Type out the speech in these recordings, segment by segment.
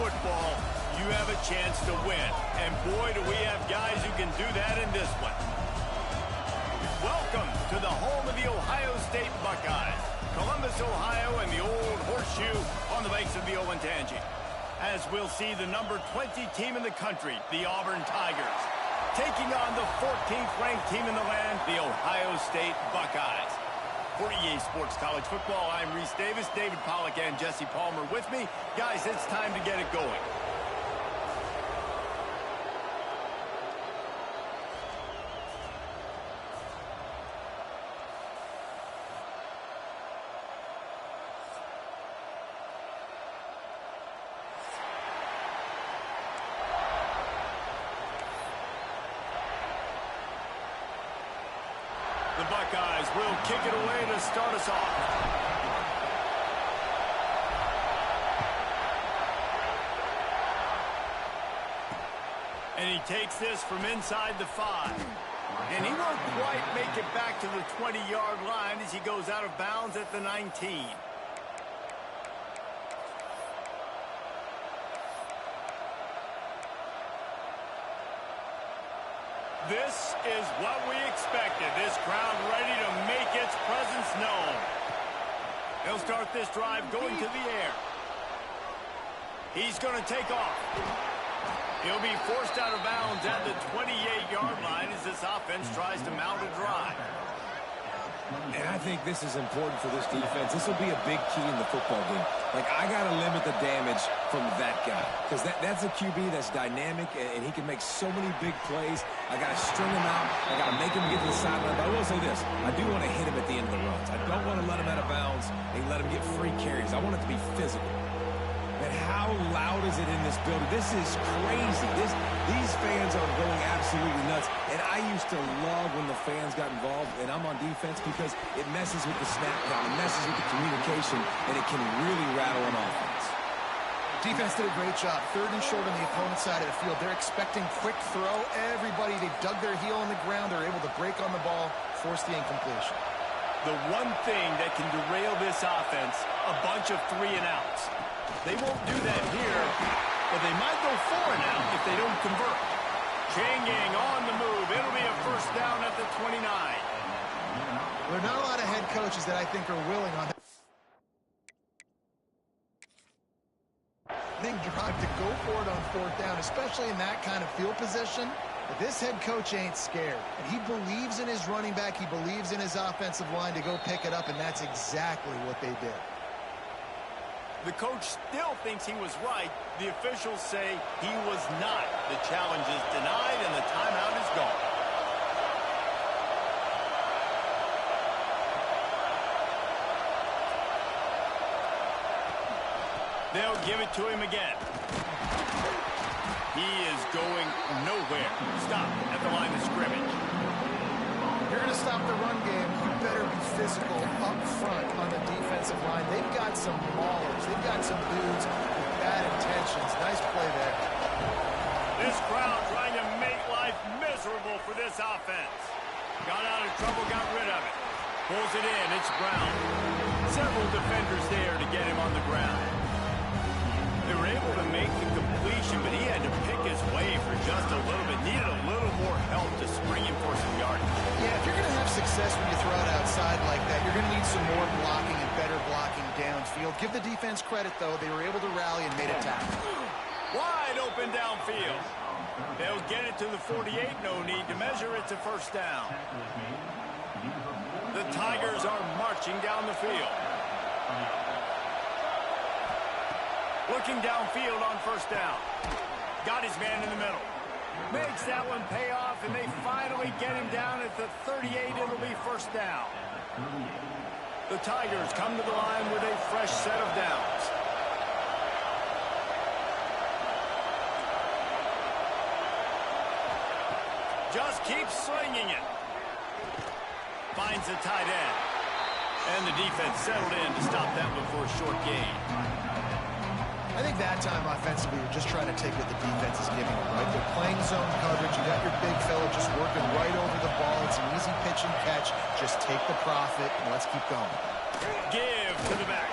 football, you have a chance to win. And boy, do we have guys who can do that in this one. Welcome to the home of the Ohio State Buckeyes. Columbus, Ohio, and the old horseshoe on the banks of the Olentangy. As we'll see the number 20 team in the country, the Auburn Tigers, taking on the 14th ranked team in the land, the Ohio State Buckeyes. For EA Sports College Football, I'm Reese Davis, David Pollack, and Jesse Palmer with me. Guys, it's time to get it going. The Buckeyes will kick it away to start us off. And he takes this from inside the 5. And he won't quite make it back to the 20-yard line as he goes out of bounds at the 19. This is what we expected. This crowd ready to make its presence known. He'll start this drive going to the air. He's going to take off. He'll be forced out of bounds at the 28-yard line as this offense tries to mount a drive. And I think this is important for this defense. This will be a big key in the football game. Like, I got to limit the damage from that guy. Because that's a QB that's dynamic, and he can make so many big plays. I got to string him out. I got to make him get to the sideline. But I will say this. I do want to hit him at the end of the runs. I don't want to let him out of bounds and let him get free carries. I want it to be physical. But how loud is it in this building? This is crazy. These fans are going absolutely nuts. And I used to love when the fans got involved, and I'm on defense because it messes with the snap count, it messes with the communication, and it can really rattle an offense. Defense did a great job. 3rd and short on the opponent's side of the field. They're expecting quick throw. Everybody, they dug their heel in the ground. They're able to break on the ball, force the incompletion. The one thing that can derail this offense, a bunch of 3-and-outs. They won't do that here, but they might go 4-and-out if they don't convert. Changing on the move. It'll be a first down at the 29. There are not a lot of head coaches that I think are willing on that drive to go for it on 4th down, especially in that kind of field position. But this head coach ain't scared. And he believes in his running back. He believes in his offensive line to go pick it up, and that's exactly what they did. The coach still thinks he was right. The officials say he was not. The challenge is denied, and the timeout is gone. They'll give it to him again. He is going nowhere. Stop at the line of scrimmage. If you're going to stop the run game, you better be physical up front on the defensive line. They've got some maulers. They've got some dudes with bad intentions. Nice play there. This crowd trying to make life miserable for this offense. Got out of trouble, got rid of it. Pulls it in, it's Brown. Several defenders there to get him on the ground. They were able to make the completion, but he had to pick his way for just a little bit. Needed a little more help to spring him for some yardage. Yeah, if you're going to have success when you throw it outside like that, you're going to need some more blocking and better blocking downfield. Give the defense credit, though. They were able to rally and made a tackle. Wide open downfield. They'll get it to the 48. No need to measure. It's a first down. The Tigers are marching down the field. Looking downfield on first down. Got his man in the middle. Makes that one pay off, and they finally get him down at the 38. It'll be first down. The Tigers come to the line with a fresh set of downs. Just keeps slinging it. Finds the tight end. And the defense settled in to stop that one for a short gain. I think that time offensively, you're just trying to take what the defense is giving them, right? They're playing zone coverage. You got your big fella just working right over the ball. It's an easy pitch and catch. Just take the profit, and let's keep going. Give to the back.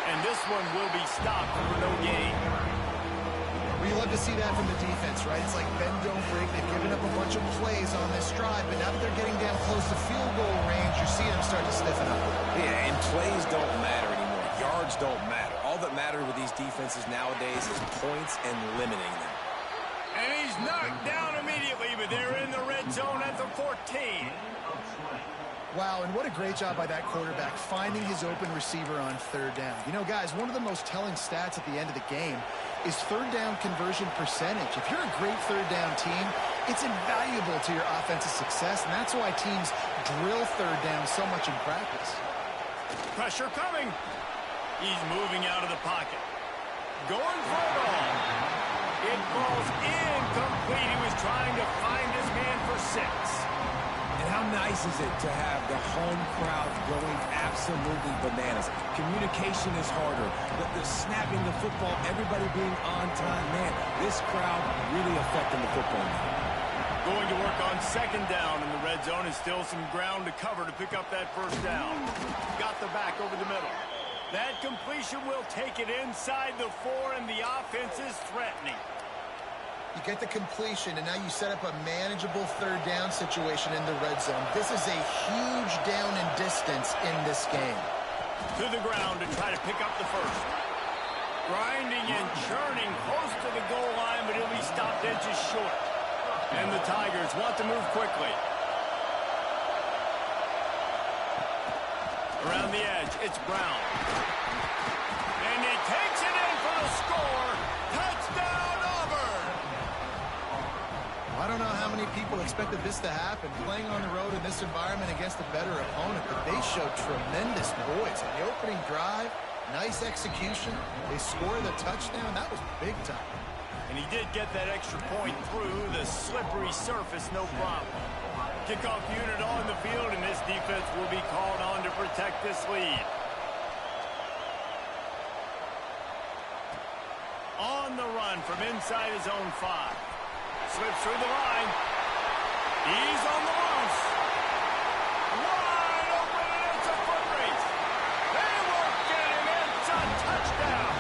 And this one will be stopped for no gain. love to see that from the defense, right? It's like bend, don't break. They've given up a bunch of plays on this drive, but now that they're getting down close to field goal range, you're seeing them start to stiffen up. Yeah, and plays don't matter anymore. Yards don't matter. All that matters with these defenses nowadays is points and limiting them. And he's knocked down immediately, but they're in the red zone at the 14. Wow, and what a great job by that quarterback finding his open receiver on third down. You know, guys, one of the most telling stats at the end of the game is third down conversion percentage. If you're a great third down team, it's invaluable to your offensive success, and that's why teams drill third down so much in practice. Pressure coming. He's moving out of the pocket. Going for a ball. It falls incomplete. He was trying to find his man for 6. And how nice is it to have the home crowd going absolutely bananas? Communication is harder. The snapping the football, everybody being on time. Man, this crowd really affecting the football game. Going to work on second down in the red zone, and still some ground to cover to pick up that first down. Got the back over the middle. That completion will take it inside the 4, and the offense is threatening. You get the completion, and now you set up a manageable third down situation in the red zone. This is a huge down in distance in this game. To the ground to try to pick up the first. Grinding and churning close to the goal line, but he'll be stopped inches short. And the Tigers want to move quickly. Around the edge, it's Brown. And he takes it in for the score. Touchdown, Auburn! I don't know how many people expected this to happen, playing on the road in this environment against a better opponent, but they showed tremendous poise. On the opening drive, nice execution. They score the touchdown. That was big time. And he did get that extra point through the slippery surface, no problem. Kickoff unit on the field, and this defense will be called on to protect this lead. On the run from inside his own 5. Slips through the line. He's on the loose. Wide open, and it's a foot race. They won't get him. It's a touchdown.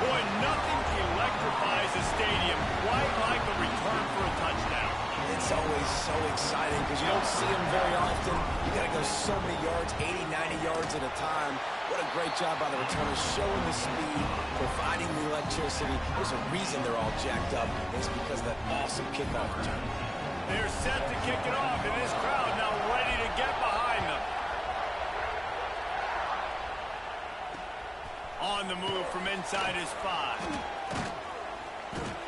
Boy, nothing electrifies a stadium quite like a return for a touchdown. It's always so exciting because you don't see them very often. You got to go so many yards, 80, 90 yards at a time. What a great job by the returners, showing the speed, providing the electricity. There's a reason they're all jacked up. It's because of that awesome kickoff return. They're set to kick it off, and this crowd now ready to get behind them. On the move from inside his 5.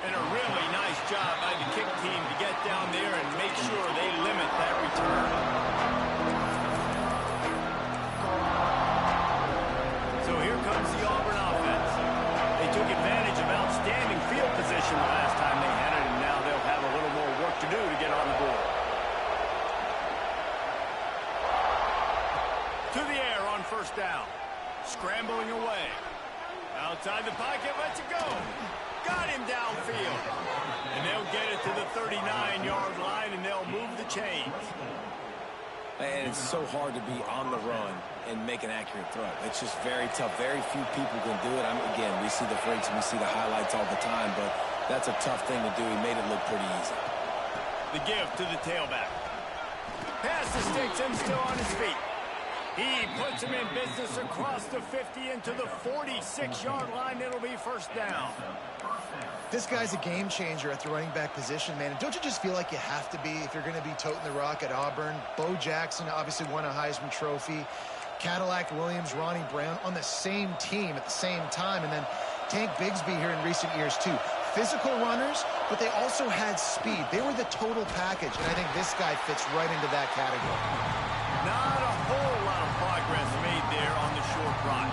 And a really nice job by the kick team to get down there and make sure they limit that return. So here comes the Auburn offense. They took advantage of outstanding field position the last time they had it, and now they'll have a little more work to do to get on the board. To the air on first down. Scrambling away. Outside the pocket, lets it go. Got him downfield. And they'll get it to the 39-yard line, and they'll move the chains. And it's so hard to be on the run and make an accurate throw. It's just very tough. Very few people can do it. Again, we see the freaks and we see the highlights all the time, but that's a tough thing to do. He made it look pretty easy. The give to the tailback. Pass the sticks and still on his feet. He puts him in business across the 50 into the 46-yard line. It'll be first down. This guy's a game changer at the running back position, man. And don't you just feel like you have to be if you're going to be toting the rock at Auburn? Bo Jackson obviously won a Heisman Trophy. Cadillac Williams, Ronnie Brown on the same team at the same time. And then Tank Bigsby here in recent years, too. Physical runners, but they also had speed. They were the total package, and I think this guy fits right into that category. Not a whole lot of progress made there on the short run.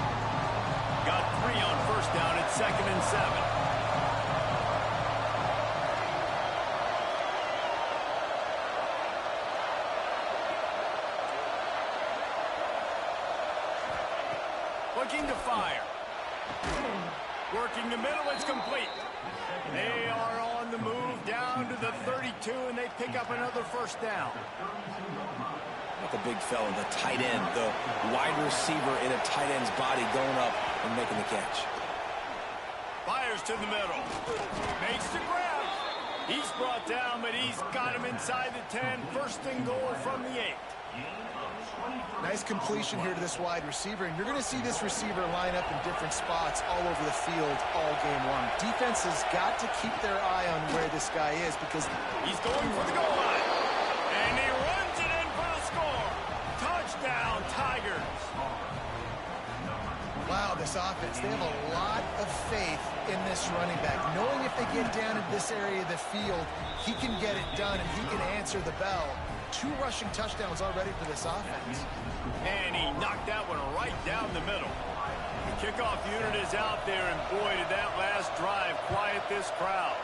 Got 3 on first down at 2nd and 7. Looking to fire. Working the middle, it's complete. They are on the move down to the 32, and they pick up another first down. Not the big fella, the tight end, the wide receiver in a tight end's body going up and making the catch. Fires fires to the middle. Makes the grab. He's brought down, but he's got him inside the 10. First and goal from the 8. Nice completion here to this wide receiver, and you're going to see this receiver line up in different spots all over the field all game long. Defense has got to keep their eye on where this guy is because he's going for the goal line. And he runs it in for the score. Touchdown, Tigers. Wow, this offense, they have a lot of faith in this running back. Knowing if they get down in this area of the field, he can get it done and he can answer the bell. 2 rushing touchdowns already for this offense. And he knocked that one right down the middle. The kickoff unit is out there, and boy, did that last drive quiet this crowd.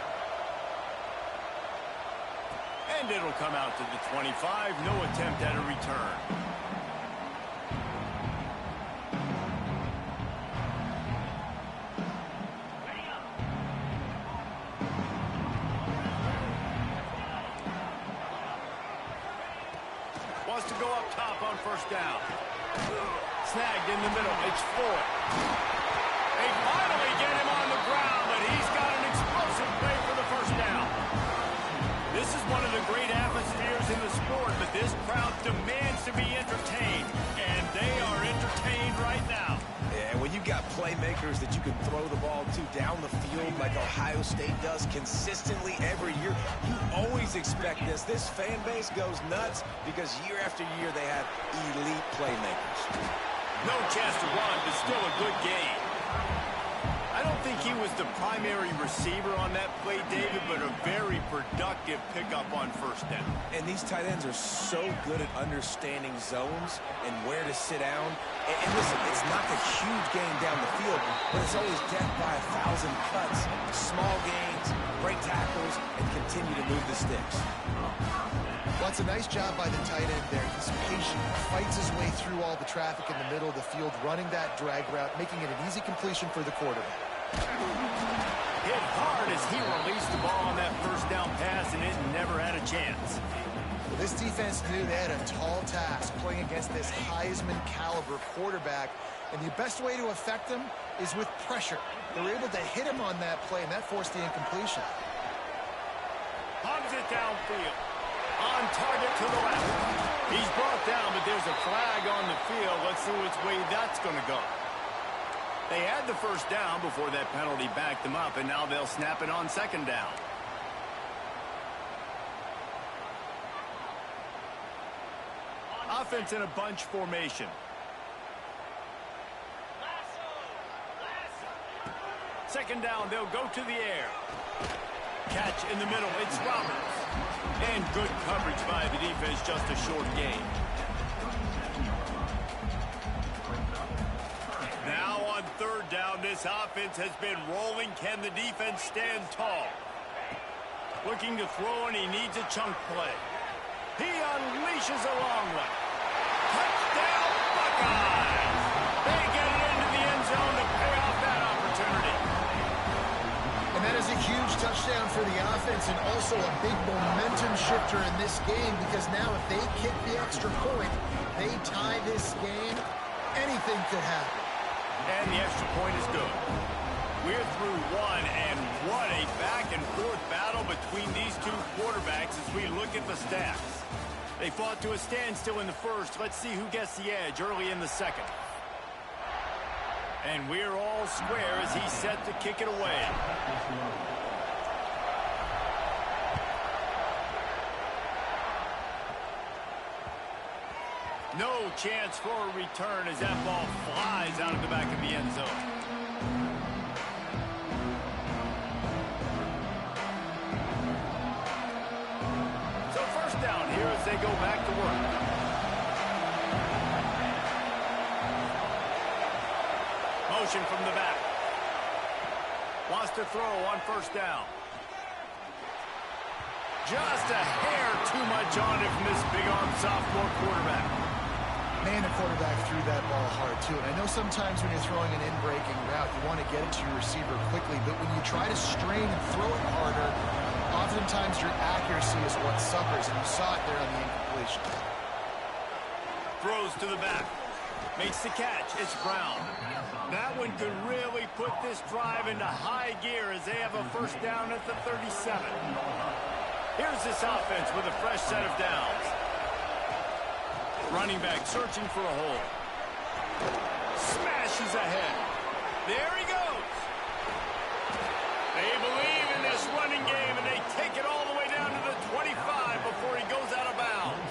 And it'll come out to the 25. No attempt at a return. Wants to go up top on first down. Snagged in the middle. It's Floyd. They finally get him on the ground, but he's got an explosive play for the first down. This is one of the great atmospheres in the sport, but this crowd demands to be entertained, and they are entertained right now. And when you've got playmakers that you can throw the ball to down the field like Ohio State does consistently every year, you always expect this. This fan base goes nuts because year after year they have elite playmakers. No chance to run, but still a good game. I don't think he was the primary receiver on that play, David, but a very productive pickup on first down. And these tight ends are so good at understanding zones and where to sit down. And listen, it's not the huge game down the field, but it's always death by 1,000 cuts, small gains, break tackles, and continue to move the sticks. Well, it's a nice job by the tight end there. He's patient, fights his way through all the traffic in the middle of the field, running that drag route, making it an easy completion for the quarterback. Hit hard as he released the ball on that first down pass, and it never had a chance. Well, this defense knew they had a tall task playing against this Heisman caliber quarterback, and the best way to affect him is with pressure. They were able to hit him on that play, and that forced the incompletion. Hogs it downfield. On target to the left. He's brought down, but there's a flag on the field. Let's see which way that's going to go. They had the first down before that penalty backed them up, and now they'll snap it on second down. Offense in a bunch formation. Second down, they'll go to the air. Catch in the middle, it's Roberts. And good coverage by the defense, just a short gain. Now on third down, this offense has been rolling. Can the defense stand tall? Looking to throw, and he needs a chunk play. He unleashes a long one. Touchdown, Buckeyes! They get it into the end zone to pay off that opportunity. And that is a huge touchdown for the offense and also a big momentum shifter in this game because now if they kick the extra point, they tie this game, anything could happen. And the extra point is good. We're through one, and what a back-and-forth battle between these two quarterbacks as we look at the stats. They fought to a standstill in the first. Let's see who gets the edge early in the second. And we're all square as he's set to kick it away. No chance for a return as that ball flies out of the back of the end zone. So first down here as they go back to work. Motion from the back. Wants to throw on first down. Just a hair too much on it from this big-arm sophomore quarterback. Man, the quarterback threw that ball hard, too. And I know sometimes when you're throwing an in-breaking route, you want to get it to your receiver quickly. But when you try to strain and throw it harder, oftentimes your accuracy is what suffers. And you saw it there on the incompletion. Throws to the back. Makes the catch. It's Brown. That one could really put this drive into high gear as they have a first down at the 37. Here's this offense with a fresh set of downs. Running back searching for a hole. Smashes ahead. There he goes. They believe in this running game, and they take it all the way down to the 25 before he goes out of bounds.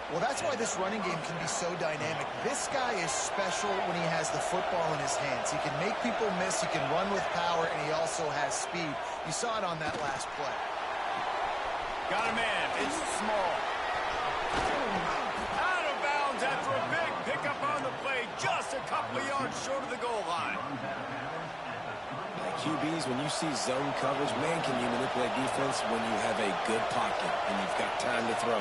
Well, that's why this running game can be so dynamic. This guy is special when he has the football in his hands. He can make people miss, he can run with power, and he also has speed. You saw it on that last play. Got a man. It's small. Out of bounds after a big pickup on the play, just a couple of yards short of the goal line. QBs, when you see zone coverage, man, can you manipulate defense when you have a good pocket and you've got time to throw.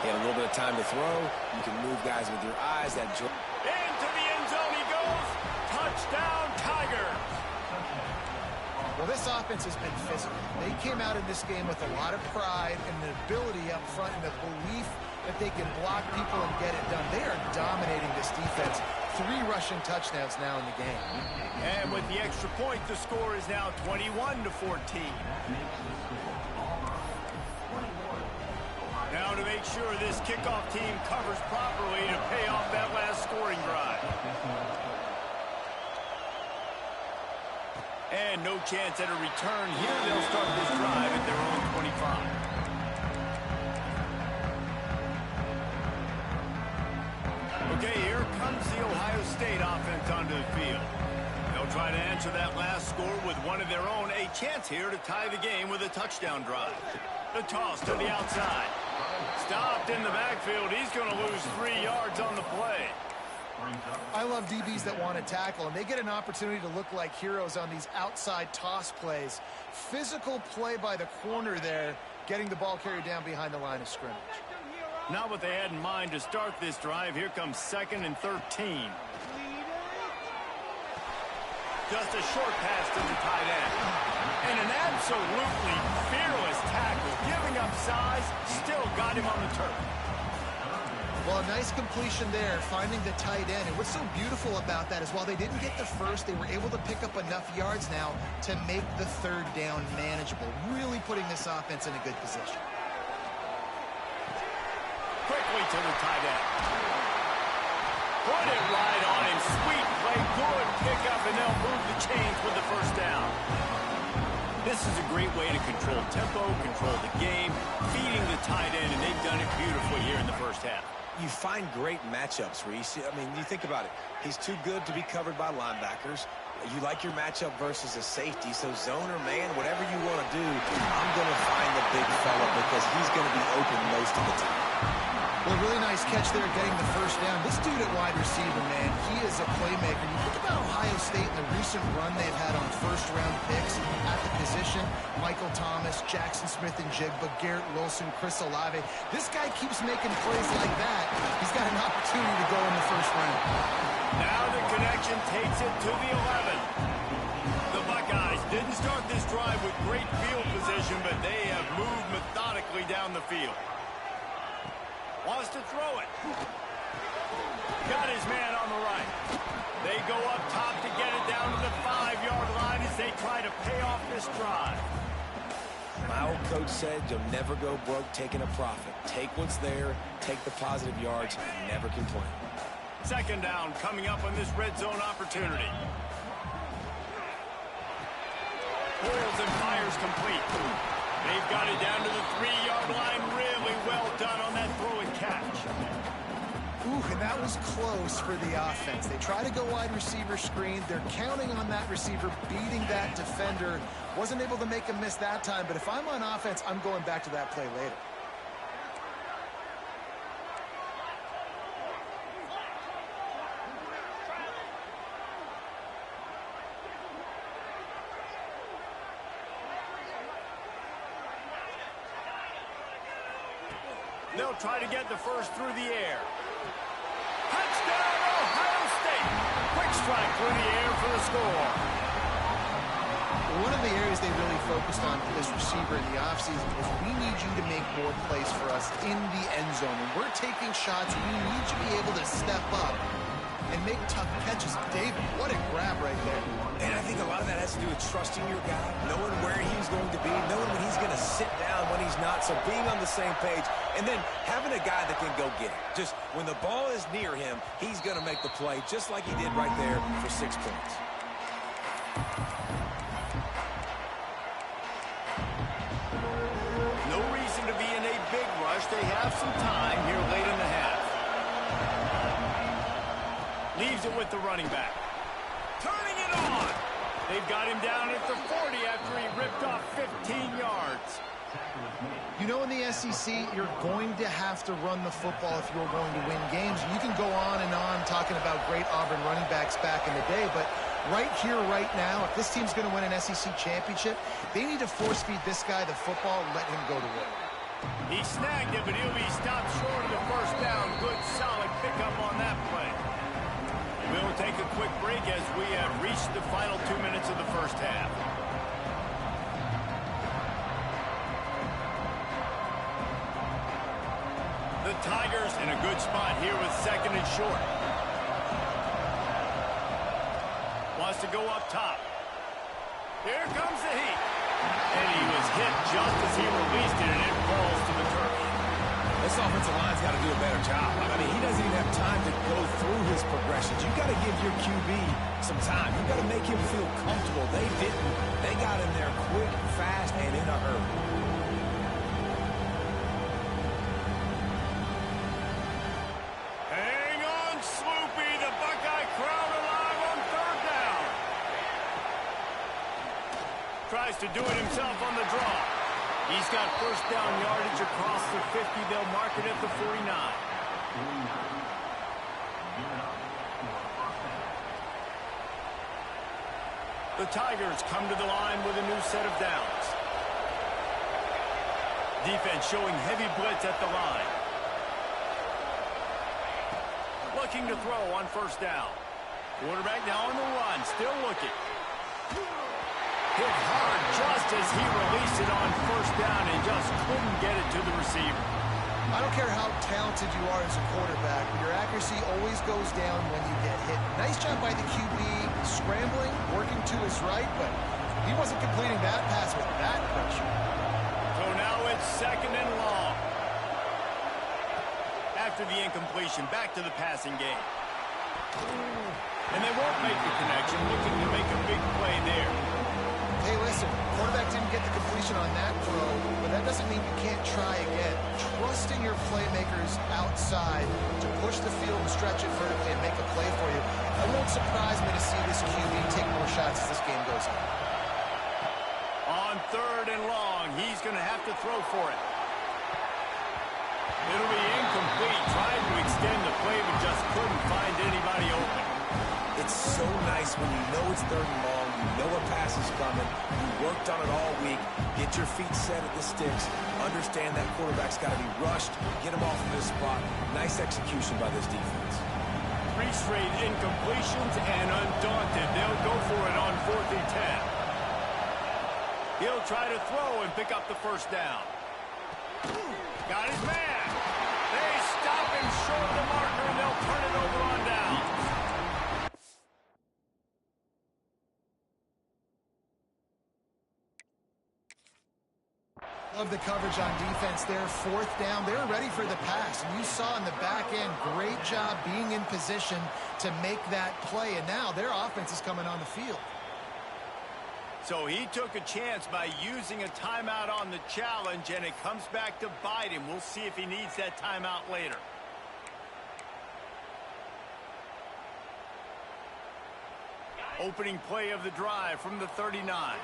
You have a little bit of time to throw. You can move guys with your eyes. Into the end zone he goes. Touchdown, Tigers. Well, this offense has been physical. They came out in this game with a lot of pride and the ability up front and the belief that they can block people and get it done. They are dominating this defense. 3 rushing touchdowns now in the game. And with the extra point, the score is now 21-14. Now to make sure this kickoff team covers properly to pay off that last scoring drive. And no chance at a return here. They'll start this drive at their own 25. Okay, here comes the Ohio State offense onto the field. They'll try to answer that last score with one of their own. A chance here to tie the game with a touchdown drive. The toss to the outside. Stopped in the backfield. He's going to lose 3 yards on the play. I love DBs that want to tackle, and they get an opportunity to look like heroes on these outside toss plays. Physical play by the corner there, getting the ball carried down behind the line of scrimmage. Not what they had in mind to start this drive. Here comes 2nd and 13. Just a short pass to the tight end. And an absolutely fearless tackle. Giving up size, still got him on the turf. Well, a nice completion there, finding the tight end. And what's so beautiful about that is while they didn't get the first, they were able to pick up enough yards now to make the 3rd down manageable. Really putting this offense in a good position. Quickly to the tight end. Put it right on him. Sweet play. Good pickup, and they'll move the chains with the first down. This is a great way to control tempo, control the game, feeding the tight end, and they've done it beautifully here in the first half. You find great matchups, Reese. I mean, you think about it. He's too good to be covered by linebackers. You like your matchup versus a safety, so zone or man, whatever you want to do, I'm going to find the big fella because he's going to be open most of the time. Well, really nice catch there, getting the first down. This dude at wide receiver, man, he is a playmaker. You think about Ohio State and the recent run they've had on first-round picks at the position. Michael Thomas, Jackson Smith-Njigba, Garrett Wilson, Chris Olave. This guy keeps making plays like that. He's got an opportunity to go in the first round. Now the connection takes it to the 11. The Buckeyes didn't start this drive with great field position, but they have moved methodically down the field. Wants to throw it. Got his man on the right. They go up top to get it down to the 5-yard line as they try to pay off this drive. My old coach said you'll never go broke taking a profit. Take what's there, take the positive yards, and never complain. 2nd down coming up on this red zone opportunity. Pulls and fires complete. They've got it down to the 3-yard line. Really well done on that throw and catch. Ooh, and that was close for the offense. They try to go wide receiver screen. They're counting on that receiver beating that defender. Wasn't able to make him miss that time, but if I'm on offense, I'm going back to that play later. They'll try to get the first through the air. Touchdown, Ohio State. Quick strike through the air for the score. One of the areas they really focused on for this receiver in the offseason was we need you to make more plays for us in the end zone. When we're taking shots, we need you to be able to step up and make tough catches. David, what a grab right there. And I think a lot of that has to do with trusting your guy, knowing where he's going to be, knowing when he's going to sit down, when he's not, so being on the same page, and then having a guy that can go get it. Just when the ball is near him, he's going to make the play, just like he did right there for 6 points. No reason to be in a big rush. They have some time here late in the half. Leaves it with the running back. Turning it on. They've got him down at the 40 after he ripped off 15 yards. You know, in the SEC, you're going to have to run the football if you're going to win games. You can go on and on talking about great Auburn running backs back in the day, but right here, right now, if this team's going to win an SEC championship, they need to force-feed this guy the football and let him go to work. He snagged it, but he'll be stopped short of the first down. Good, solid pickup on that play. We'll take a quick break as we have reached the final 2 minutes of the first half. The Tigers in a good spot here with 2nd and short. Wants to go up top. Here comes the heat. And he was hit just as he released it, and it falls to the turf. This offensive line's got to do a better job. I mean, he doesn't even have time to go through his progressions. You've got to give your QB some time. You've got to make him feel comfortable. They didn't. They got in there quick, fast, and in a hurry. Hang on, Sloopy. The Buckeye crowd alive on 3rd down. Tries to do it himself on the draw. He's got first down yardage across the 50. They'll mark it at the 49. The Tigers come to the line with a new set of downs. Defense showing heavy blitz at the line. Looking to throw on first down. Quarterback now on the run, still looking. Hit hard just as he released it on first down and just couldn't get it to the receiver. I don't care how talented you are as a quarterback, but your accuracy always goes down when you get hit. Nice job by the QB, scrambling, working to his right, but he wasn't completing that pass with that pressure. So now it's 2nd and long. After the incompletion, back to the passing game. And they won't make the connection, looking to make a big play there. Hey, listen, quarterback didn't get the completion on that throw, but that doesn't mean you can't try again. Trusting your playmakers outside to push the field and stretch it vertically and make a play for you. It won't surprise me to see this QB take more shots as this game goes on. On 3rd and long, he's going to have to throw for it. It'll be incomplete. Tried to extend the play, but just couldn't find anybody open. It's so nice when you know it's 3rd and long, you know a pass is coming, you worked on it all week, get your feet set at the sticks, understand that quarterback's got to be rushed, get him off of this spot. Nice execution by this defense. 3 straight incompletions, and undaunted, they'll go for it on 4th and 10. He'll try to throw and pick up the first down. Got his man. They stop him short of the marker, and they'll turn it over on down. Love the coverage on defense there. 4th down. They were ready for the pass. And you saw in the back end, great job being in position to make that play. And now their offense is coming on the field. So he took a chance by using a timeout on the challenge, and it comes back to bite him. We'll see if he needs that timeout later. Opening play of the drive from the 39.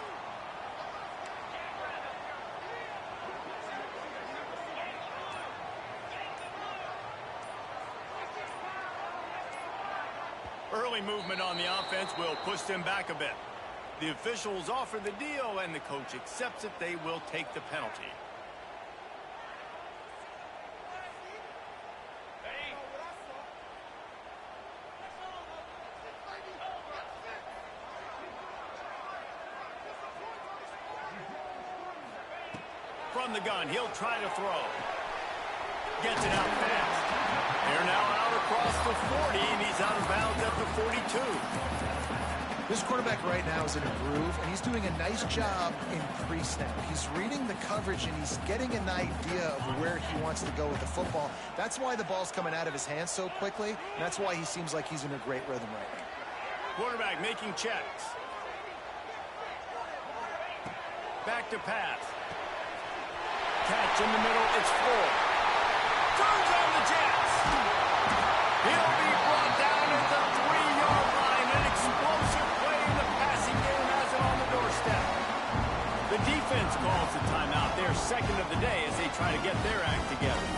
Early movement on the offense will push them back a bit. The officials offer the deal, and the coach accepts it. They will take the penalty. From the gun, he'll try to throw. Gets it out fast. They're now out of across the 40, and he's out of bounds at the 42. This quarterback right now is in a groove, and he's doing a nice job in pre-snap. He's reading the coverage, and he's getting an idea of where he wants to go with the football. That's why the ball's coming out of his hands so quickly, and that's why he seems like he's in a great rhythm right now. Quarterback making checks. Back to pass. Catch in the middle, it's full. Turns on the Jets. He'll be brought down at the 3-yard line. An explosive play in the passing game has it on the doorstep. The defense calls the timeout. They're second of the day as they try to get their act together.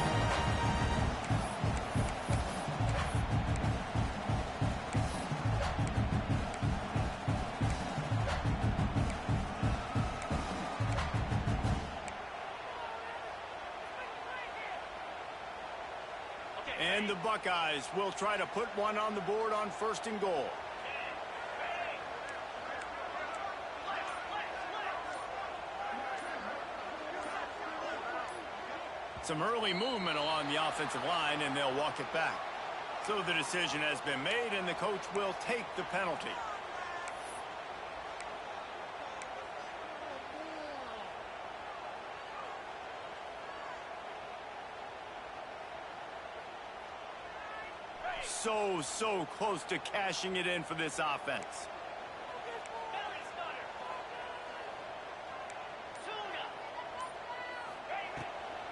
And the Buckeyes will try to put one on the board on 1st and goal. Some early movement along the offensive line, and they'll walk it back. So the decision has been made, and the coach will take the penalty. So close to cashing it in for this offense.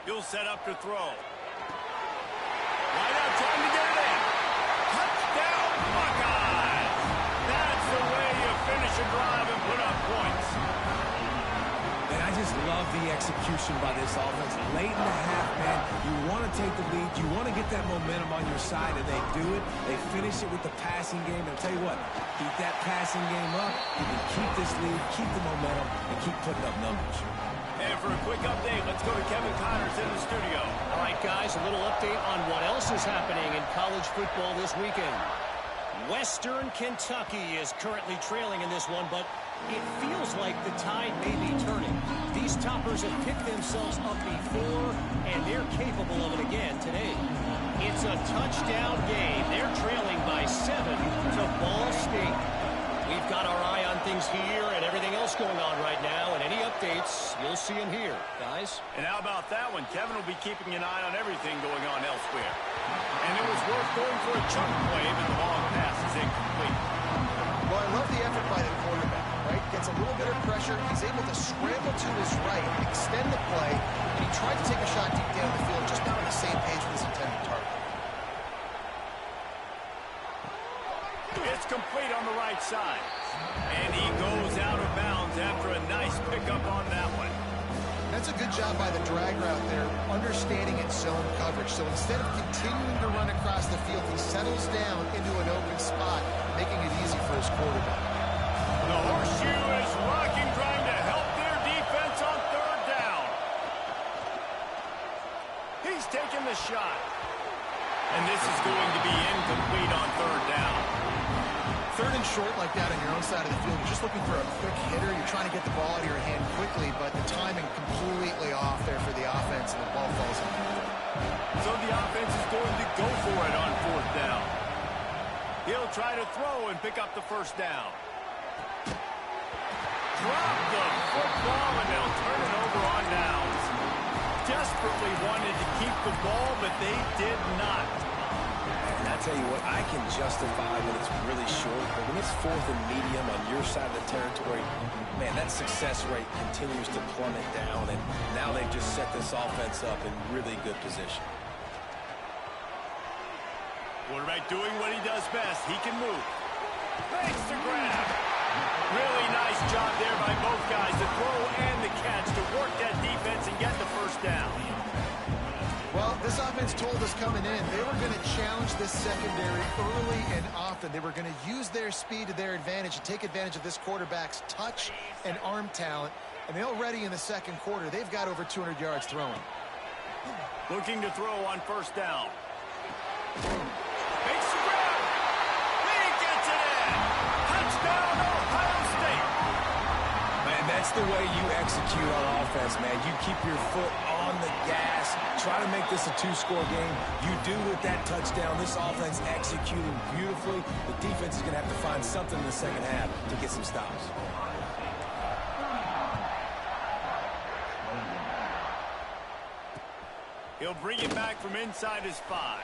He'll set up to throw. Right out, trying to get it in. Touchdown, Buckeyes! That's the way you finish a drive and put up points. And I just love the execution by this offense. Late in the half, man, you want to take the lead. You want to get that momentum on your side, and they do it. They finish it with the passing game. And I'll tell you what, keep that passing game up. You can keep this lead, keep the momentum, and keep putting up numbers. And for a quick update, let's go to Kevin Connors in the studio. All right, guys, a little update on what else is happening in college football this weekend. Western Kentucky is currently trailing in this one, but it feels like the tide may be turning. These toppers have picked themselves up before, and they're capable of it again today. It's a touchdown game. They're trailing by 7 to Ball State. We've got our eye on things here and everything else going on right now, and any updates, you'll see them here, guys. And how about that one? Kevin will be keeping an eye on everything going on elsewhere. And it was worth going for a chunk play, but the long pass is incomplete. Well, I love the effort by the quarterback, right? Gets a little bit of pressure. He's able to scramble to his right, extend the play, and he tried to take a shot deep down the field, just not on the same page with his intended target. It's complete on the right side. And he goes out of bounds after a nice pickup on that one. That's a good job by the drag route there, understanding its zone coverage. So instead of continuing to run across the field, he settles down into an open spot, making it easy for his quarterback. The horseshoe is rocking, trying to help their defense on 3rd down. He's taking the shot. And this is going to be incomplete on 3rd down. 3rd and short like that on your own side of the field. You're just looking for a quick hitter. You're trying to get the ball out of your hand quickly, but the timing completely off there for the offense, and the ball falls on the field. So the offense is going to go for it on 4th down. He'll try to throw and pick up the 1st down. Drop the football, and they'll turn it over on downs. Desperately wanted to keep the ball, but they did not. And I tell you what, I can justify when it's really short, but when it's 4th and medium on your side of the territory, man, that success rate continues to plummet down, and now they've just set this offense up in really good position. Quarterback doing what he does best. He can move. Makes the grab. Really nice job there by both guys, the throw and the catch, to work that defense and get the 1st down. Well, this offense told us coming in they were going to challenge this secondary early and often. They were going to use their speed to their advantage and take advantage of this quarterback's touch and arm talent. And they already in the 2nd quarter, they've got over 200 yards throwing. Looking to throw on 1st down. Makes the grab. He gets it in. Touchdown, Ohio State. Man, that That's the way you execute on offense, man. You keep your foot on the gas, try to make this a two-score game. You do with that touchdown. This offense executing beautifully. The defense is going to have to find something in the second half to get some stops. He'll bring it back from inside his 5.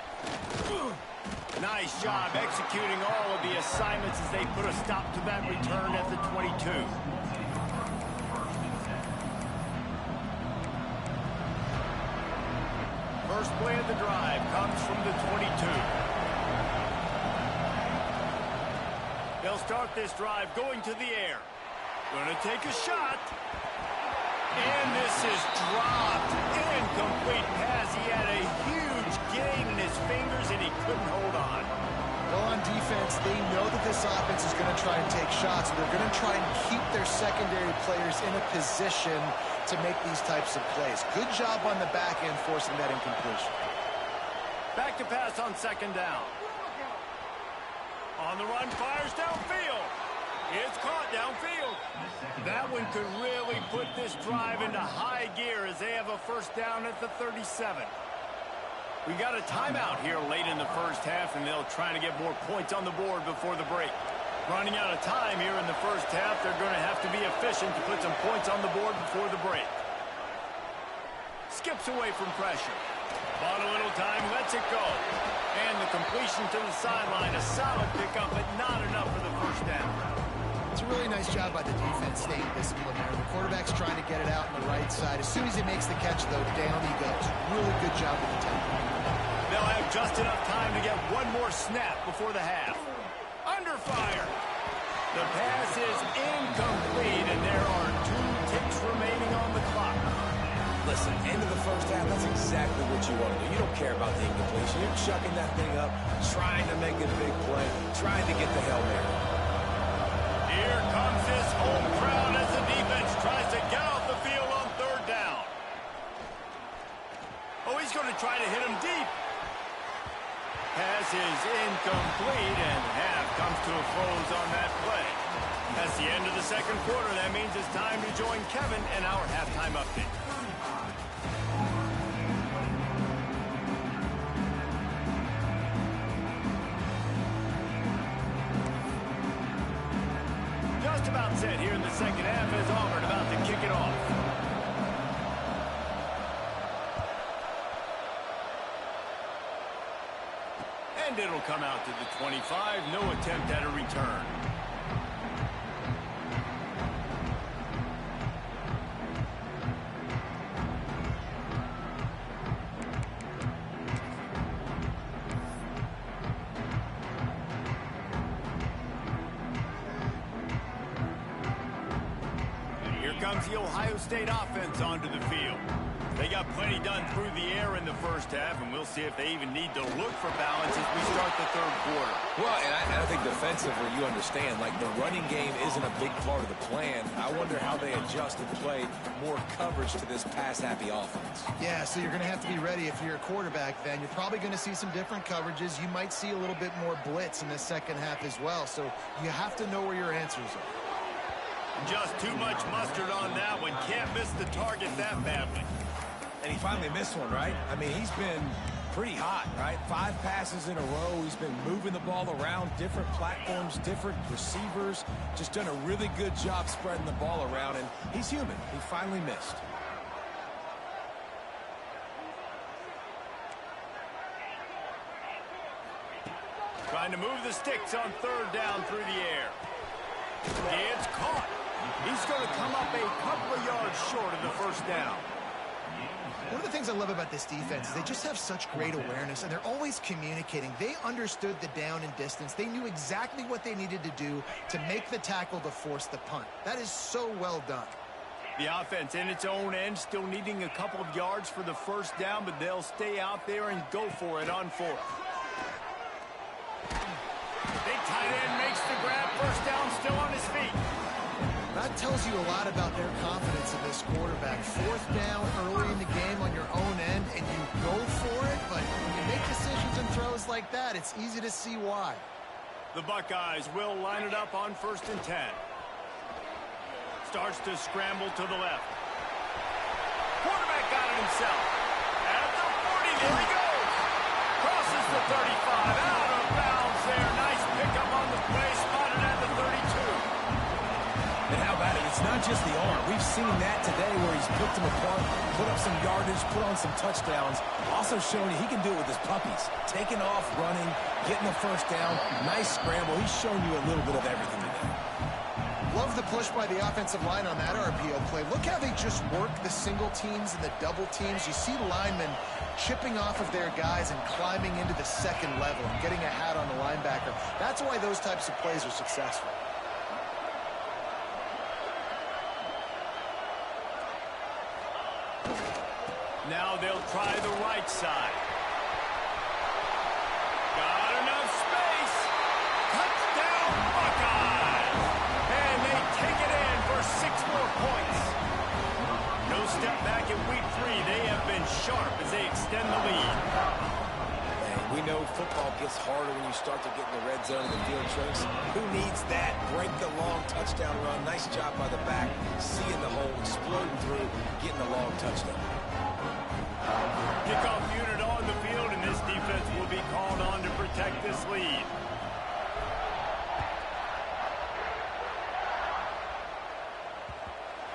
Nice job executing all of the assignments as they put a stop to that return at the 22. First play of the drive comes from the 22. They'll start this drive going to the air. Going to take a shot. And this is dropped. Incomplete pass. He had a huge gain in his fingers, and he couldn't hold on. Well, on defense, they know that this offense is going to try and take shots. They're going to try and keep their secondary players in a position to make these types of plays. Good job on the back end forcing that incompletion. Back to pass on second down. On the run, fires downfield. It's caught downfield. That one could really put this drive into high gear as they have a first down at the 37. We got a timeout here late in the first half, and they'll try to get more points on the board before the break. Running out of time here in the first half, they're going to have to be efficient to put some points on the board before the break. Skips away from pressure. Bought a little time, lets it go. And the completion to the sideline, a solid pickup, but not enough for the first down. It's a really nice job by the defense staying disciplined there. The quarterback's trying to get it out on the right side. As soon as he makes the catch, though, down he goes. Really good job with the tackle. They'll have just enough time to get one more snap before the half. Under fire. The pass is incomplete, and there are 2 ticks remaining on the clock. Listen, end of the first half, that's exactly what you want to do. You don't care about the incompletion. You're chucking that thing up, trying to make a big play, trying to get the Hail Mary. Here comes this home crowd as the defense tries to get off the field on third down. Oh, he's going to try to hit him deep. Pass is incomplete, and half comes to a close on that play. That's the end of the second quarter. That means it's time to join Kevin and our halftime update. Just about set here in the second half as Auburn about to kick it off. And it'll come out to the 25. No attempt at a return. Comes the Ohio State offense onto the field. They got plenty done through the air in the first half, and we'll see if they even need to look for balance as we start the third quarter. Well, and I think defensively, you understand, like the running game isn't a big part of the plan. I wonder how they adjust and play more coverage to this pass-happy offense. Yeah, so you're going to have to be ready if you're a quarterback then. You're probably going to see some different coverages. You might see a little bit more blitz in the second half as well, so you have to know where your answers are. Just too much mustard on that one. Can't miss the target that badly. And he finally missed one, right? I mean, he's been pretty hot, right? 5 passes in a row. He's been moving the ball around, different platforms, different receivers. Just done a really good job spreading the ball around, and he's human. He finally missed. Trying to move the sticks on third down through the air. It's caught. He's going to come up a couple of yards short of the first down. One of the things I love about this defense is they just have such great awareness, and they're always communicating. They understood the down and distance. They knew exactly what they needed to do to make the tackle to force the punt. That is so well done. The offense in its own end still needing a couple of yards for the first down, but they'll stay out there and go for it on fourth. Big tight end makes the grab. First down, still on his feet. That tells you a lot about their confidence in this quarterback. Fourth down early in the game on your own end, and you go for it, but when you make decisions and throws like that, it's easy to see why. The Buckeyes will line it up on 1st and 10. Starts to scramble to the left. Quarterback got it himself. At the 40, there he goes. Crosses the 35, out of bounds there. Nice pickup on the play, spotted at the 32. And how about it? It's not just the arm. We've seen that today where he's picked them apart, put up some yardage, put on some touchdowns. Also showing you he can do it with his puppies. Taking off, running, getting the first down. Nice scramble. He's shown you a little bit of everything today. Love the push by the offensive line on that RPO play. Look how they just work the single teams and the double teams. You see linemen chipping off of their guys and climbing into the second level and getting a hat on the linebacker. That's why those types of plays are successful. Now they'll try the right side. Got enough space. Touchdown Buckeyes. And they take it in for 6 more points. No step back in week 3. They have been sharp as they extend the lead. And we know football gets harder when you start to get in the red zone of the field tricks. Who needs that? Break the long touchdown run. Nice job by the back. Seeing the hole, exploding through, getting the long touchdown. Kickoff unit on the field, and this defense will be called on to protect this lead.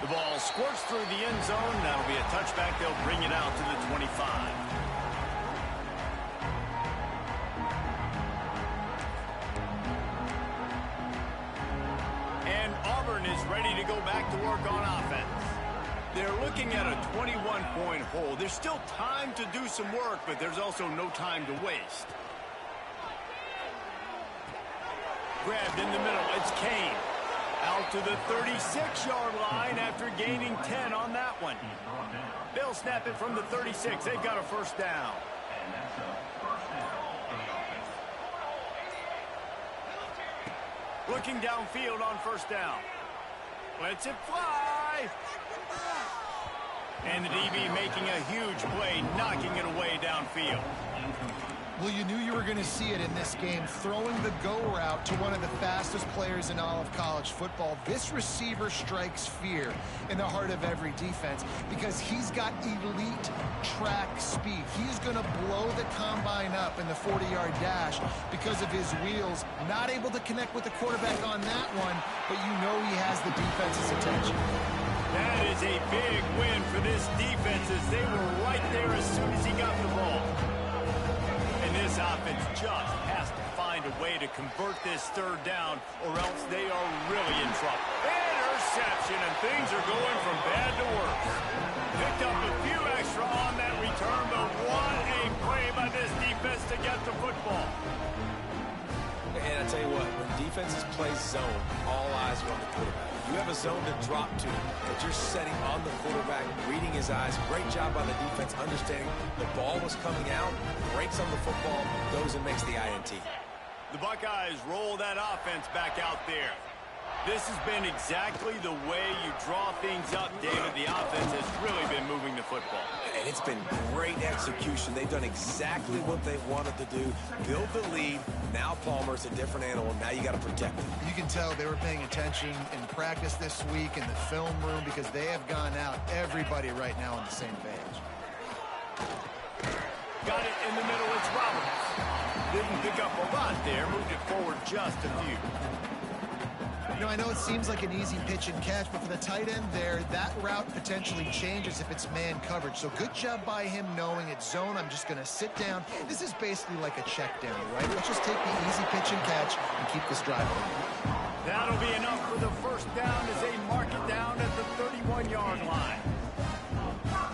The ball squirts through the end zone. That'll be a touchback. They'll bring it out to the 25. And Auburn is ready to go back to work on offense. They're looking at a 21-point hole. There's still time to do some work, but there's also no time to waste. Grabbed in the middle. It's Kane. Out to the 36-yard line after gaining 10 on that one. They'll snap it from the 36. They've got a first down. Looking downfield on first down. Lets it fly. And the DB making a huge play, knocking it away downfield. Well, you knew you were going to see it in this game, throwing the go route to one of the fastest players in all of college football. This receiver strikes fear in the heart of every defense because he's got elite track speed. He's going to blow the combine up in the 40-yard dash because of his wheels. Not able to connect with the quarterback on that one, but you know he has the defense's attention. That is a big win for this defense as they were right there as soon as he got the ball. And this offense just has to find a way to convert this third down or else they are really in trouble. Interception, and things are going from bad to worse. Picked up a few extra on that return, but what a play by this defense to get the football. And I tell you what, when defenses play zone, all eyes are on the quarterback. You have a zone to drop to, but you're setting on the quarterback, reading his eyes. Great job by the defense, understanding the ball was coming out, breaks on the football, goes and makes the INT. The Buckeyes roll that offense back out there. This has been exactly the way you draw things up, David. The offense has really been moving the football. And it's been great execution. They've done exactly what they wanted to do. Build the lead. Now Palmer's a different animal. Now you got to protect him. You can tell they were paying attention in practice this week in the film room because they have gone out, everybody right now on the same page. Got it in the middle. It's Roberts. Didn't pick up a lot there. Moved it forward just a few. You know, I know it seems like an easy pitch and catch, but for the tight end there, that route potentially changes if it's man coverage. So good job by him knowing it's zone. I'm just going to sit down. This is basically like a check down, right? Let's just take the easy pitch and catch and keep this drive going. That'll be enough for the first down as they mark it down at the 31-yard line.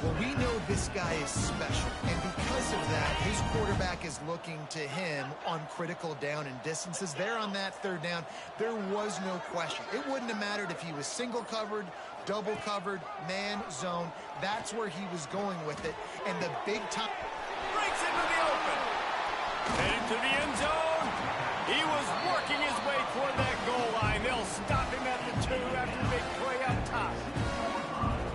Well, we know this guy is special, and because of that, his quarterback is looking to him on critical down and distances. There on that third down, there was no question. It wouldn't have mattered if he was single covered, double covered, man, zone. That's where he was going with it, and the big time Breaks into the open. Headed to the end zone. He was working his way toward that goal line. They'll stop him at the 2 after a big play up top.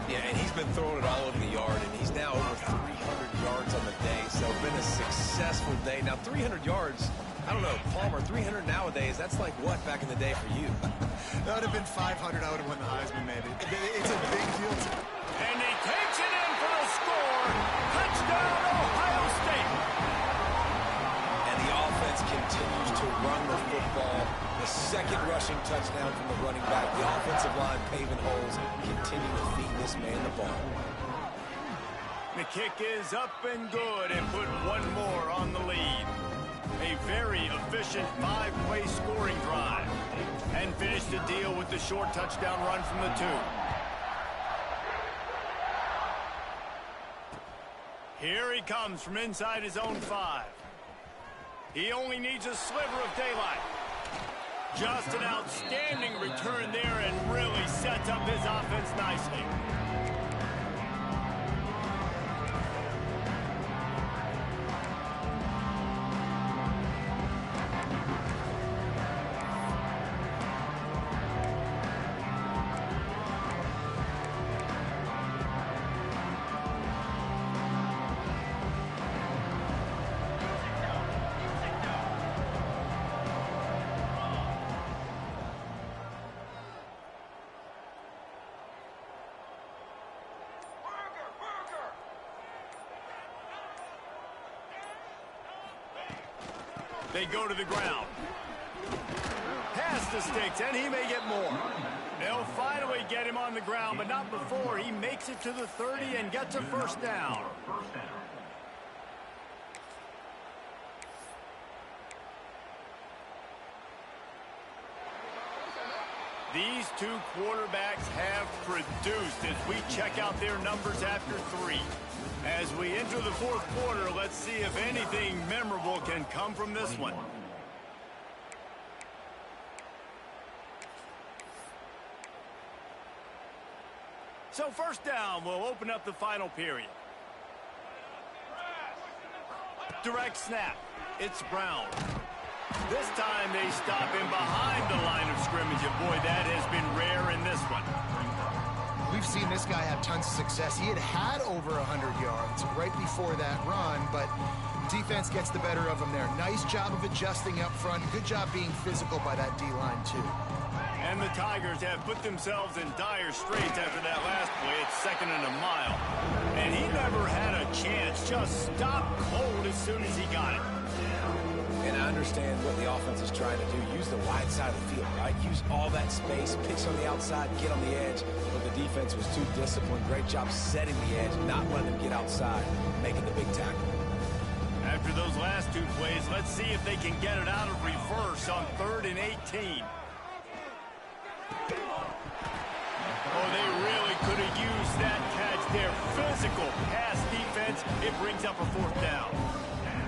Yeah, and he's been throwing it all over the yard, and he's now over 300 yards on the day, so been a successful day. Now, 300 yards, I don't know, Palmer, 300 nowadays, that's like what back in the day for you? That would have been 500. I would have won the Heisman, maybe. It's a big deal to me. And he takes it in for the score. Touchdown, Ohio State. And the offense continues to run the football. The second rushing touchdown from the running back. The offensive line paving holes, continue to feed this man the ball. The kick is up and good and put one more on the lead. A very efficient 5-play scoring drive. And finish the deal with the short touchdown run from the 2. Here he comes from inside his own 5. He only needs a sliver of daylight. Just an outstanding return there and really sets up his offense nicely. They go to the ground. Pass the sticks, and he may get more. They'll finally get him on the ground, but not before he makes it to the 30 and gets a first down. These two quarterbacks have produced as we check out their numbers after 3. As we enter the fourth quarter, let's see if anything memorable can come from this one. So first down will open up the final period. Direct snap. It's Brown. This time they stop him behind the line of scrimmage, and boy, that has been rare in this one. We've seen this guy have tons of success. He had over 100 yards right before that run, but defense gets the better of him there. Nice job of adjusting up front. Good job being physical by that D-line, too. And the Tigers have put themselves in dire straits after that last play. It's 2nd and a mile. And he never had a chance. Just stopped cold as soon as he got it. And I understand what the offense is trying to do. Use the wide side of the field, right? Use all that space, pitch on the outside, get on the edge. But the defense was too disciplined. Great job setting the edge, not letting them get outside, making the big tackle. After those last 2 plays, let's see if they can get it out of reverse on 3rd and 18. Oh, they really could have used that catch there. Physical pass defense. It brings up a 4th down.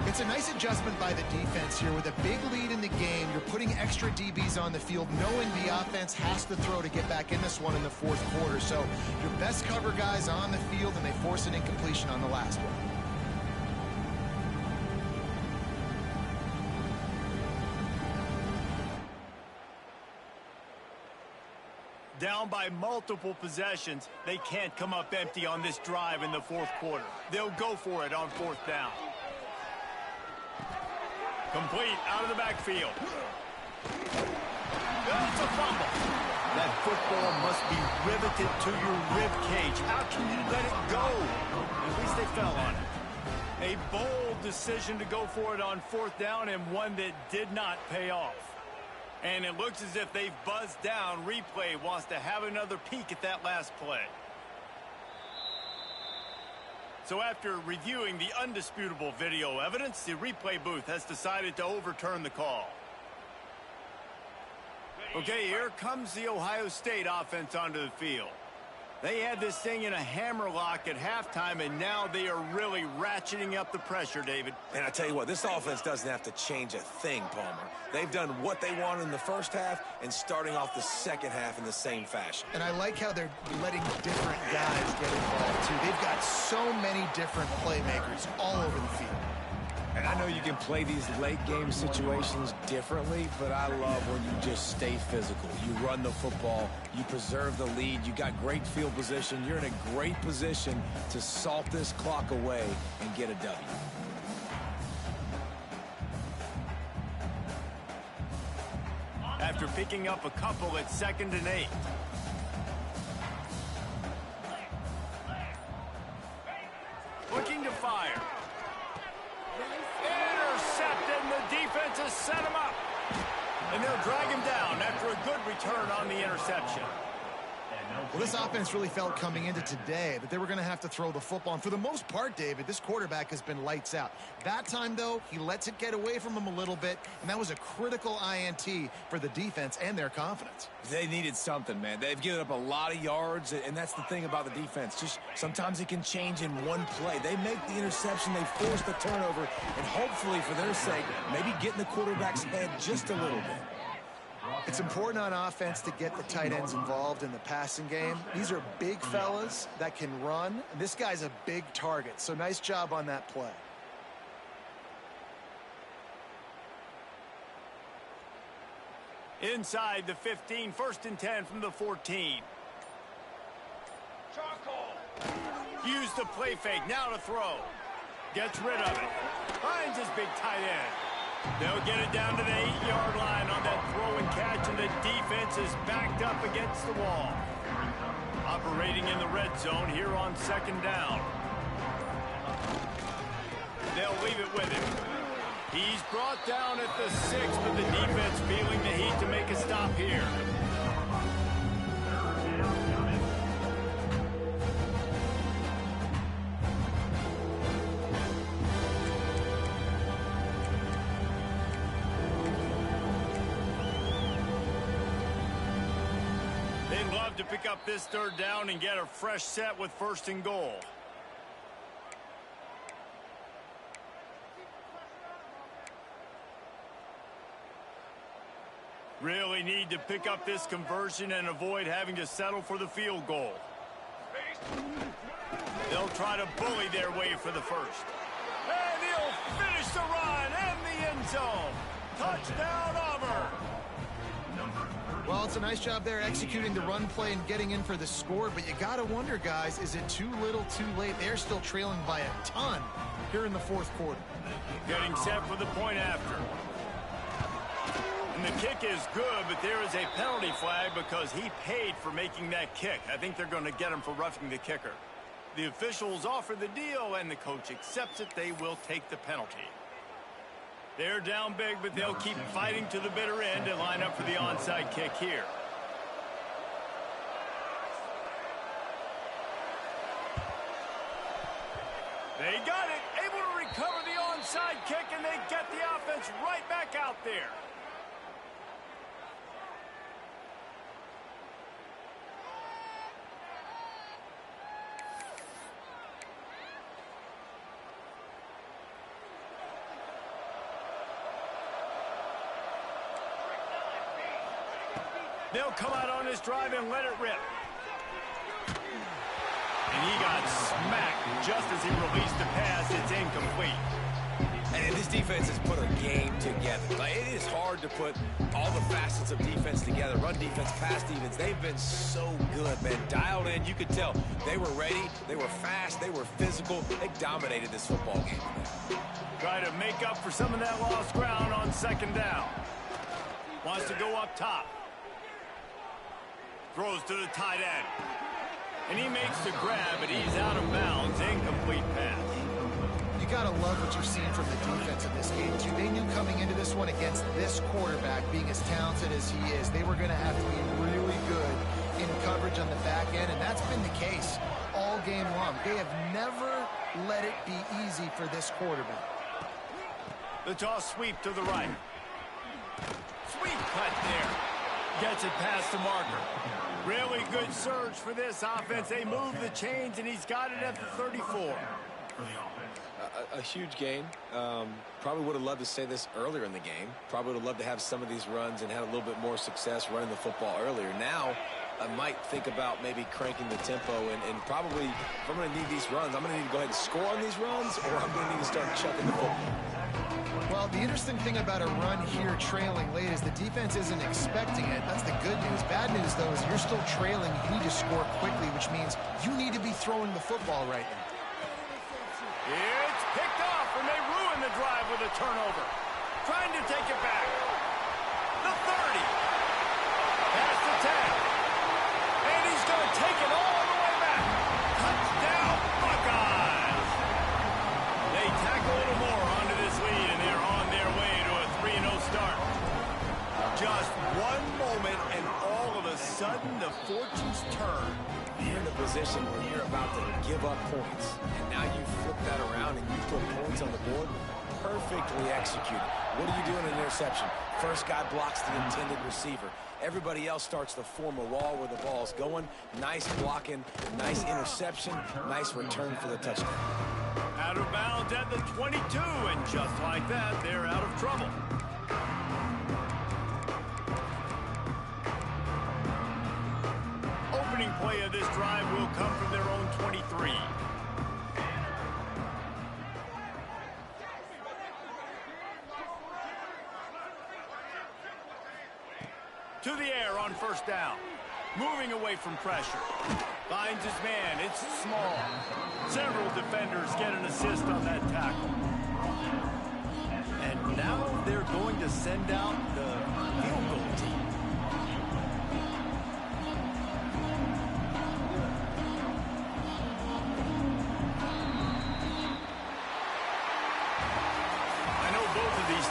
It's a nice adjustment by the defense here. With a big lead in the game, you're putting extra DBs on the field, knowing the offense has to throw to get back in this one in the fourth quarter. So your best cover guys on the field, and they force an incompletion on the last one. Down by multiple possessions, they can't come up empty on this drive in the fourth quarter. They'll go for it on 4th down. Complete out of the backfield. It's a fumble. That football must be riveted to your rib cage. How can you let it go? At least they fell on it. A bold decision to go for it on 4th down, and one that did not pay off. And it looks as if they've buzzed down. Replay wants to have another peek at that last play. So after reviewing the undisputable video evidence, the replay booth has decided to overturn the call. Okay, here comes the Ohio State offense onto the field. They had this thing in a hammerlock at halftime, and now they are really ratcheting up the pressure, David. And I tell you what, this offense doesn't have to change a thing, Palmer. They've done what they wanted in the first half and starting off the second half in the same fashion. And I like how they're letting different guys get involved, too. They've got so many different playmakers all over the field. And I know you can play these late-game situations differently, but I love when you just stay physical. You run the football, you preserve the lead, you got great field position, you're in a great position to salt this clock away and get a W. after picking up a couple at 2nd and 8. Looking to fire. Intercepted, and the defense has set him up. And they'll drag him down after a good return on the interception. Well, this offense really felt coming into today that they were going to have to throw the football. And for the most part, David, this quarterback has been lights out. That time, though, he lets it get away from him a little bit, and that was a critical INT for the defense and their confidence. They needed something, man. They've given up a lot of yards, and that's the thing about the defense. Just sometimes it can change in one play. They make the interception, they force the turnover, and hopefully, for their sake, maybe get in the quarterback's head just a little bit. It's important on offense to get the tight ends involved in the passing game. These are big fellas that can run. This guy's a big target, so nice job on that play. Inside the 15, 1st and 10 from the 14. Use the play fake, now to throw. Gets rid of it. Finds his big tight end. They'll get it down to the 8-yard line on that throw and catch, and the defense is backed up against the wall. Operating in the red zone here on 2nd down. They'll leave it with him. He's brought down at the 6, but the defense feeling the heat to make a stop here. They'd love to pick up this 3rd down and get a fresh set with 1st and goal. Really need to pick up this conversion and avoid having to settle for the field goal. They'll try to bully their way for the 1st. And he'll finish the run and the end zone. Touchdown, Auburn. Well, it's a nice job there executing the run play and getting in for the score, but you got to wonder, guys, is it too little too late? They're still trailing by a ton here in the 4th quarter. Getting set for the point after. And the kick is good, but there is a penalty flag because he paid for making that kick. I think they're going to get him for roughing the kicker. The officials offer the deal, and the coach accepts it. They will take the penalty. They're down big, but they'll keep fighting to the bitter end and line up for the onside kick here. They got it, able to recover the onside kick, and they get the offense right back out there. They'll come out on this drive and let it rip. And he got smacked just as he released the pass. It's incomplete. And this defense has put a game together. Like, it is hard to put all the facets of defense together. Run defense, pass defense. They've been so good, man. Dialed in. You could tell they were ready. They were fast. They were physical. They dominated this football game. Try to make up for some of that lost ground on 2nd down. Wants to go up top. Throws to the tight end. And he makes the grab, but he's out of bounds. Incomplete pass. You got to love what you've seen from the defense in this game, too. They knew coming into this one against this quarterback, being as talented as he is, they were going to have to be really good in coverage on the back end, and that's been the case all game long. They have never let it be easy for this quarterback. The toss sweep to the right. Sweep cut there. Gets it past the marker. Really good surge for this offense. They move the chains, and he's got it at the 34. A huge gain. Probably would have loved to say this earlier in the game. Probably would have loved to have some of these runs and had a little bit more success running the football earlier. Now, I might think about maybe cranking the tempo and probably, if I'm going to need these runs, I'm going to need to go ahead and score on these runs, or I'm going to need to start chucking the football. Well, the interesting thing about a run here trailing late is the defense isn't expecting it. That's the good news. Bad news, though, is you're still trailing. You need to score quickly, which means you need to be throwing the football right now. It's picked off, and they ruin the drive with a turnover. Trying to take it back. The 30. attack. And he's going to take it all the way back. Touchdown, Buckeyes. They tack a little more onto this lead, and they're on their way to a 3-0 start. Just one moment, and all of a sudden, the fortunes turn. You're in a position where you're about to give up points, and now you flip that around and you put points on the board. Perfectly executed. What do you do in an interception? First guy blocks the intended receiver. Everybody else starts to form a wall where the ball's going. Nice blocking, nice interception, nice return for the touchdown. Out of bounds at the 22, and just like that, they're out of trouble. Opening play of this drive will come from their own 23. To the air on first down. Moving away from pressure. Finds his man. It's small. Several defenders get an assist on that tackle. And now they're going to send out the field goal team.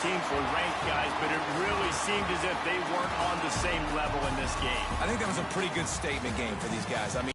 Teams were ranked, guys, but it really seemed as if they weren't on the same level in this game. I think that was a pretty good statement game for these guys. I mean,